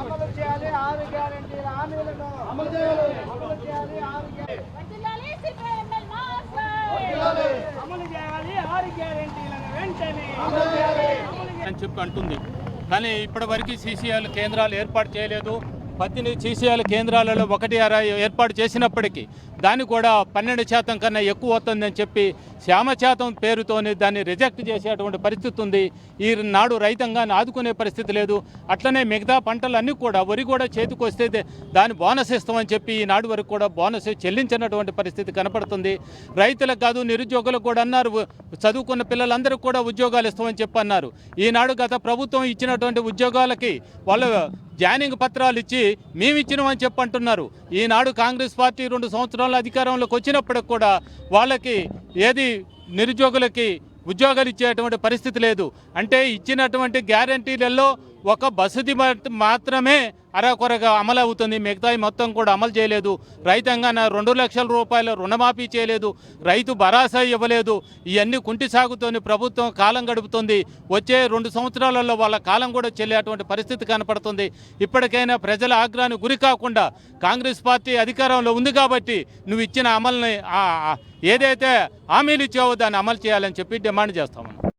అమలు చేయాలి 6 గ్యారెంటీల హామీలను అమలు చేయాలి 6 గ్యారెంటీలను వెంటనే అని చెప్పి అంటుంది. కానీ ఇప్పటివరకు సీసీఎల్ కేంద్రాలు ఏర్పాటు చేయలేదు. 18 సీసీఎల్ కేంద్రాలలో 1 ఏర్పాటు చేసినప్పటికీ దాన్ని కూడా 12% కన్నా ఎక్కువ వస్తుందని చెప్పి శ్యామశాతం పేరుతోని దాన్ని రిజెక్ట్ చేసేటువంటి పరిస్థితి ఉంది. ఈనాడు రైతాంగాన్ని ఆదుకునే పరిస్థితి లేదు. అట్లనే మిగతా పంటలన్నీ కూడా వరి కూడా చేతికి వస్తే దాన్ని బోనస్ ఇస్తామని చెప్పి ఈనాడు వరకు కూడా బోనస్ చెల్లించినటువంటి పరిస్థితి కనపడుతుంది. రైతులకు కాదు నిరుద్యోగులకు కూడా అన్నారు, చదువుకున్న పిల్లలందరికీ కూడా ఉద్యోగాలు ఇస్తామని చెప్పి అన్నారు. ఈనాడు గత ప్రభుత్వం ఇచ్చినటువంటి ఉద్యోగాలకి వాళ్ళు జాయినింగ్ పత్రాలు ఇచ్చి మేము ఇచ్చినామని చెప్పి అంటున్నారు. ఈనాడు కాంగ్రెస్ పార్టీ 2 సంవత్సరాల అధికారంలోకి వచ్చినప్పటికి కూడా వాళ్ళకి ఏది నిరుద్యోగులకి ఉద్యోగాలు ఇచ్చేటువంటి పరిస్థితి లేదు. అంటే ఇచ్చినటువంటి గ్యారంటీలలో ఒక బస్సుది మాత్రమే అరకొరగా అమలు అవుతుంది. మిగతాయి మొత్తం కూడా అమలు చేయలేదు. రైతాంగాన 2 లక్షల రూపాయల రుణమాఫీ చేయలేదు. రైతు భరోసా ఇవ్వలేదు. ఇవన్నీ కుంటి సాగుతోని ప్రభుత్వం కాలం గడుపుతుంది. వచ్చే 2 సంవత్సరాలలో వాళ్ళ కాలం కూడా చెల్లేటువంటి పరిస్థితి కనపడుతుంది. ఇప్పటికైనా ప్రజల ఆగ్రహానికి గురి కాకుండా కాంగ్రెస్ పార్టీ అధికారంలో ఉంది కాబట్టి నువ్వు ఇచ్చిన అమలుని ఏదైతే హామీలు ఇచ్చావో దాన్ని అమలు చేయాలని చెప్పి డిమాండ్ చేస్తామని.